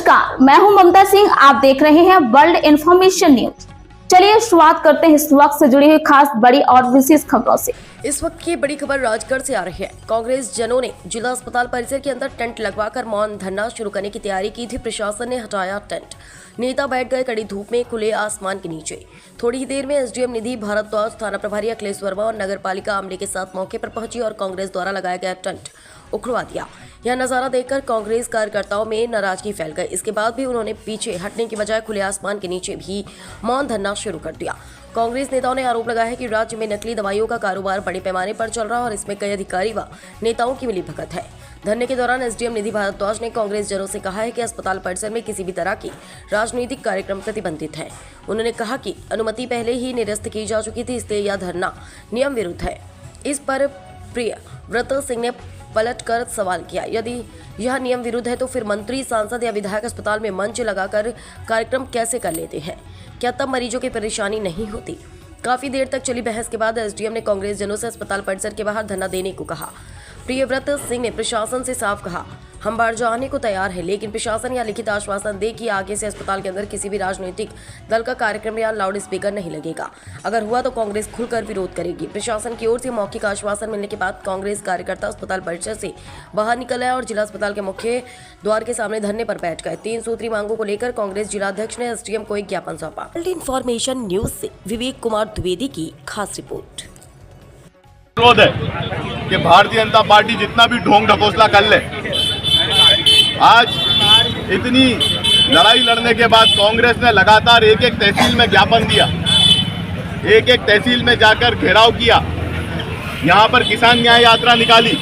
नमस्कार, मैं हूं ममता सिंह। आप देख रहे हैं वर्ल्ड इन्फॉर्मेशन न्यूज। चलिए शुरुआत करते हैं इस वक्त से जुड़ी हुई खास बड़ी और विशेष खबरों से। इस वक्त की बड़ी खबर राजगढ़ से आ रही है। कांग्रेस जनों ने जिला अस्पताल परिसर के अंदर टेंट लगवाकर मौन धरना शुरू करने की तैयारी की थी। प्रशासन ने हटाया टेंट। नेता बैठ गए कड़ी धूप में खुले आसमान के नीचे। थोड़ी ही देर में एसडीएम निधि भारद्वाज, थाना प्रभारी अखिलेश वर्मा और नगर पालिका अमले के साथ मौके पर पहुंची और कांग्रेस द्वारा लगाया गया टेंट उखड़वा दिया। यह नजारा देखकर कांग्रेस कार्यकर्ताओं में नाराजगी फैल गई। इसके बाद भी उन्होंने पीछे हटने की बजाय खुले आसमान के नीचे भी मौन धरना शुरू कर दिया। कांग्रेस नेताओं ने आरोप लगाया है कि राज्य में नकली दवाइयों का कारोबार बड़े पैमाने पर चल रहा है और इसमें कई अधिकारी व नेताओं की मिलीभगत है। धरने के दौरान एसडीएम निधि भारद्वाज ने कांग्रेस जनों से कहा है कि अस्पताल परिसर में किसी भी तरह की राजनीतिक कार्यक्रम प्रतिबंधित है। उन्होंने कहा कि अनुमति पहले ही निरस्त की जा चुकी थी, इसलिए यह धरना नियम विरुद्ध है। इस पर प्रियव्रत सिंह ने पलट कर सवाल किया, यदि यह नियम विरुद्ध है तो फिर मंत्री, सांसद या विधायक अस्पताल में मंच लगाकर कार्यक्रम कैसे कर लेते हैं? क्या तब मरीजों की परेशानी नहीं होती? काफी देर तक चली बहस के बाद एसडीएम ने कांग्रेस जनों से अस्पताल परिसर के बाहर धरना देने को कहा। प्रियव्रत सिंह ने प्रशासन से साफ कहा, हम बाहर जाने को तैयार है, लेकिन प्रशासन या लिखित आश्वासन दे कि आगे से अस्पताल के अंदर किसी भी राजनीतिक दल का कार्यक्रम या लाउड स्पीकर नहीं लगेगा। अगर हुआ तो कांग्रेस खुलकर विरोध करेगी। प्रशासन की ओर से मौखिक आश्वासन मिलने के बाद कांग्रेस कार्यकर्ता अस्पताल परिसर से बाहर निकल आए और जिला अस्पताल के मुख्य द्वार के सामने धरने पर बैठ गए। 3 सूत्री मांगों को लेकर कांग्रेस जिलाध्यक्ष ने एसडीएम को एक ज्ञापन सौंपा। वर्ल्ड इन्फॉर्मेशन न्यूज से विवेक कुमार द्विवेदी की खास रिपोर्ट। अनुरोध है कि भारतीय जनता पार्टी जितना भी ढोंग ढकोसला कर ले, आज इतनी लड़ाई लड़ने के बाद कांग्रेस ने लगातार एक एक तहसील में ज्ञापन दिया, एक एक तहसील में जाकर घेराव किया, यहाँ पर किसान न्याय यात्रा निकाली,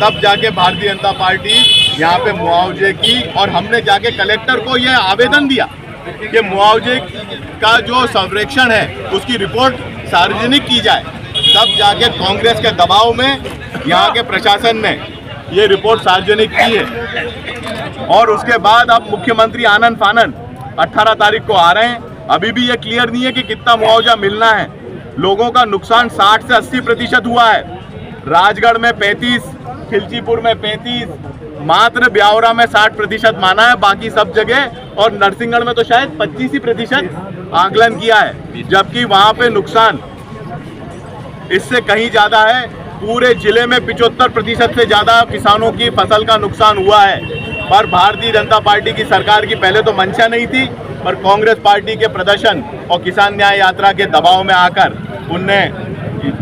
तब जाके भारतीय जनता पार्टी यहाँ पे मुआवजे की। और हमने जाके कलेक्टर को यह आवेदन दिया कि मुआवजे का जो सर्वेक्षण है उसकी रिपोर्ट सार्वजनिक की जाए। तब जाके कांग्रेस के दबाव में यहाँ के प्रशासन ने ये रिपोर्ट सार्वजनिक की है। और उसके बाद अब मुख्यमंत्री आनन फानन 18 तारीख को आ रहे हैं। अभी भी ये क्लियर नहीं है कि कितना मुआवजा मिलना है। लोगों का नुकसान 60 से 80% हुआ है। राजगढ़ में 35, खिलचीपुर में 35, मात्र ब्यावरा में 60% माना है, बाकी सब जगह और नरसिंहगढ़ में तो शायद 25% आकलन किया है, जबकि वहाँ पे नुकसान इससे कहीं ज़्यादा है। पूरे जिले में 75% से ज़्यादा किसानों की फसल का नुकसान हुआ है। पर भारतीय जनता पार्टी की सरकार की पहले तो मंशा नहीं थी, पर कांग्रेस पार्टी के प्रदर्शन और किसान न्याय यात्रा के दबाव में आकर उनने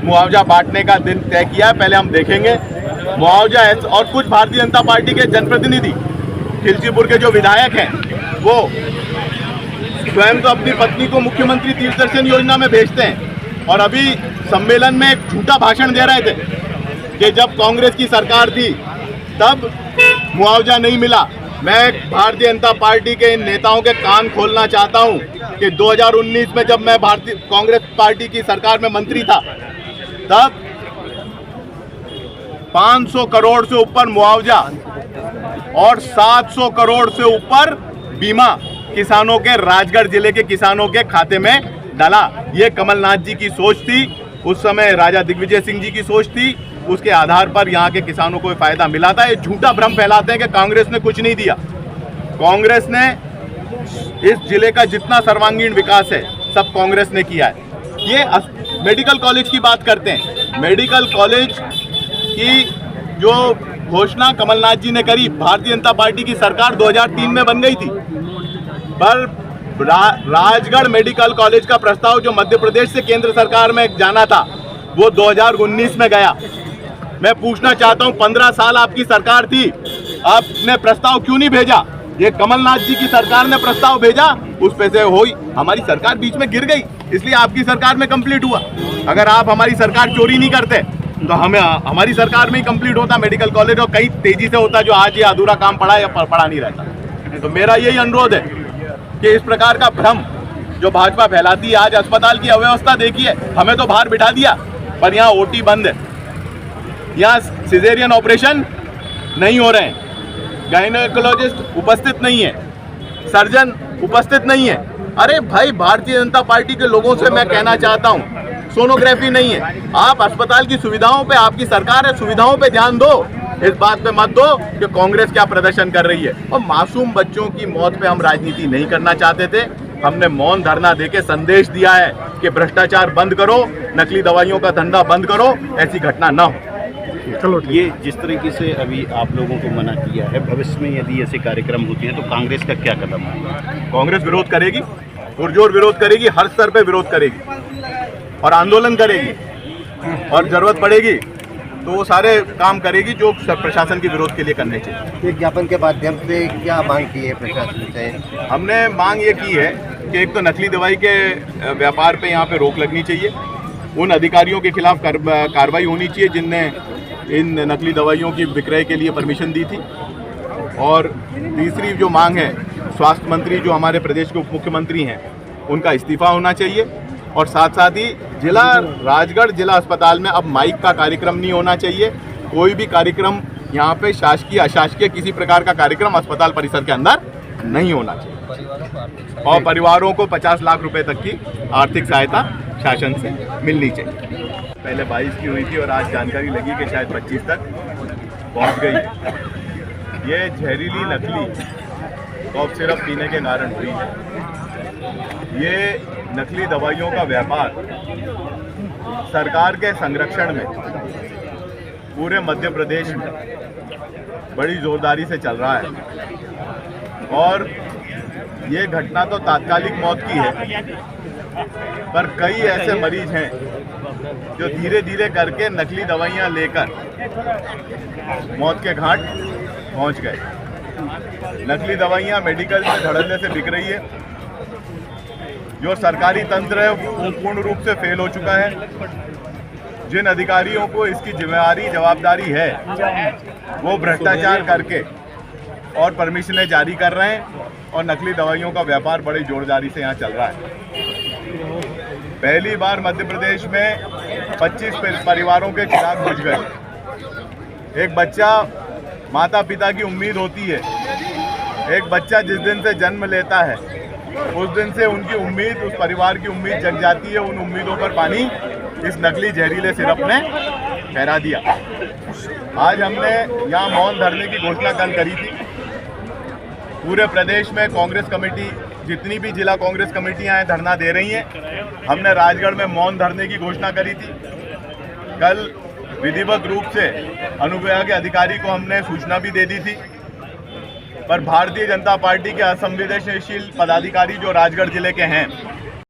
मुआवजा बांटने का दिन तय किया। पहले हम देखेंगे मुआवजा। और कुछ भारतीय जनता पार्टी के जनप्रतिनिधि, खिलचीपुर के जो विधायक हैं, वो स्वयं तो अपनी पत्नी को मुख्यमंत्री तीर्थ दर्शन योजना में भेजते हैं और अभी सम्मेलन में एक झूठा भाषण दे रहे थे कि जब कांग्रेस की सरकार थी तब मुआवजा नहीं मिला। मैं भारतीय जनता पार्टी के इन नेताओं के कान खोलना चाहता हूं कि 2019 में जब मैं भारतीय कांग्रेस पार्टी की सरकार में मंत्री था, तब 500 करोड़ से ऊपर मुआवजा और 700 करोड़ से ऊपर बीमा किसानों के, राजगढ़ जिले के किसानों के खाते में डाला। ये कमलनाथ जी की सोच थी, उस समय राजा दिग्विजय सिंह जी की सोच थी। उसके आधार पर यहाँ के किसानों को फायदा मिला था। ये झूठा भ्रम फैलाते हैं कि कांग्रेस ने कुछ नहीं दिया। कांग्रेस ने इस जिले का जितना सर्वांगीण विकास है सब कांग्रेस ने किया है। ये मेडिकल कॉलेज की बात करते हैं। मेडिकल कॉलेज की जो घोषणा कमलनाथ जी ने करी, भारतीय जनता पार्टी की सरकार 2003 में बन गई थी, पर राजगढ़ मेडिकल कॉलेज का प्रस्ताव जो मध्य प्रदेश से केंद्र सरकार में जाना था वो 2019 में गया। मैं पूछना चाहता हूं, 15 साल आपकी सरकार थी, आपने प्रस्ताव क्यों नहीं भेजा? ये कमलनाथ जी की सरकार ने प्रस्ताव भेजा, उस पे से हुई, हमारी सरकार बीच में गिर गई, इसलिए आपकी सरकार में कंप्लीट हुआ। अगर आप हमारी सरकार चोरी नहीं करते तो हमें हमारी सरकार में ही कंप्लीट होता मेडिकल कॉलेज, और कहीं तेजी से होता जो आज ये अधूरा काम पड़ा या पड़ा नहीं रहता। तो मेरा यही अनुरोध है कि इस प्रकार का भ्रम जो भाजपा फैलाती है, आज अस्पताल की अव्यवस्था देखिए, हमें तो बाहर बिठा दिया पर यहाँ ओटी बंद है, यहाँ सिजेरियन ऑपरेशन नहीं हो रहे हैं, गायनेकोलॉजिस्ट उपस्थित नहीं है, सर्जन उपस्थित नहीं है। अरे भाई, भारतीय जनता पार्टी के लोगों से मैं कहना चाहता हूँ, सोनोग्राफी नहीं है, आप अस्पताल की सुविधाओं पे, आपकी सरकार है, सुविधाओं पे ध्यान दो। इस बात पे मत दो कि कांग्रेस क्या प्रदर्शन कर रही है। और मासूम बच्चों की मौत पे हम राजनीति नहीं करना चाहते थे। हमने मौन धरना देके संदेश दिया है कि भ्रष्टाचार बंद करो, नकली दवाइयों का धंधा बंद करो, ऐसी घटना ना हो। चलो, ये जिस तरीके से अभी आप लोगों को मना किया है, भविष्य में यदि ऐसे कार्यक्रम होते हैं तो कांग्रेस का क्या कदम है? कांग्रेस विरोध करेगी, पुरजोर विरोध करेगी, हर स्तर पे विरोध करेगी और आंदोलन करेगी, और जरूरत पड़ेगी तो वो सारे काम करेगी जो प्रशासन के विरोध के लिए करने चाहिए। एक ज्ञापन के माध्यम से क्या मांग की है प्रशासन से? हमने मांग ये की है कि एक तो नकली दवाई के व्यापार पे यहाँ पे रोक लगनी चाहिए, उन अधिकारियों के खिलाफ कार्रवाई होनी चाहिए जिनने इन नकली दवाइयों की विक्रय के लिए परमिशन दी थी। और तीसरी जो मांग है, स्वास्थ्य मंत्री जो हमारे प्रदेश के उप मुख्यमंत्री हैं उनका इस्तीफा होना चाहिए। और साथ साथ ही राजगढ़ जिला अस्पताल में अब माइक का कार्यक्रम नहीं होना चाहिए। कोई भी कार्यक्रम यहाँ पे शासकीय अशासकीय किसी प्रकार का कार्यक्रम अस्पताल परिसर के अंदर नहीं होना चाहिए। और परिवारों को 50 लाख रुपए तक की आर्थिक सहायता शासन से मिलनी चाहिए। पहले 22 की हुई थी और आज जानकारी लगी कि शायद 25 तक पहुँच गई है। ये जहरीली नकली कॉफ सिरप पीने के कारण हुई है। ये नकली दवाइयों का व्यापार सरकार के संरक्षण में पूरे मध्य प्रदेश में बड़ी जोरदारी से चल रहा है। और ये घटना तो तात्कालिक मौत की है, पर कई ऐसे मरीज हैं जो धीरे धीरे करके नकली दवाइयां लेकर मौत के घाट पहुंच गए। नकली दवाइयां मेडिकल में धड़ल्ले से बिक रही है। जो सरकारी तंत्र है वो पूर्ण रूप से फेल हो चुका है। जिन अधिकारियों को इसकी जिम्मेदारी जवाबदारी है वो भ्रष्टाचार करके और परमिशनें जारी कर रहे हैं और नकली दवाइयों का व्यापार बड़ी जोरदारी से यहाँ चल रहा है। पहली बार मध्य प्रदेश में 25 परिवारों के चिराग बुझ गए। एक बच्चा, माता पिता की उम्मीद होती है, एक बच्चा जिस दिन से जन्म लेता है उस दिन से उनकी उम्मीद, उस परिवार की उम्मीद जग जाती है। उन उम्मीदों पर पानी इस नकली जहरीले सिरप ने फेरा दिया। आज हमने यहाँ मौन धरने की घोषणा कल करी थी। पूरे प्रदेश में कांग्रेस कमेटी, जितनी भी जिला कांग्रेस कमेटियां हैं, धरना दे रही हैं। हमने राजगढ़ में मौन धरने की घोषणा करी थी। कल विधिवत रूप से अनुविभाग के अधिकारी को हमने सूचना भी दे दी थी, पर भारतीय जनता पार्टी के असंवेदनशील पदाधिकारी जो राजगढ़ जिले के हैं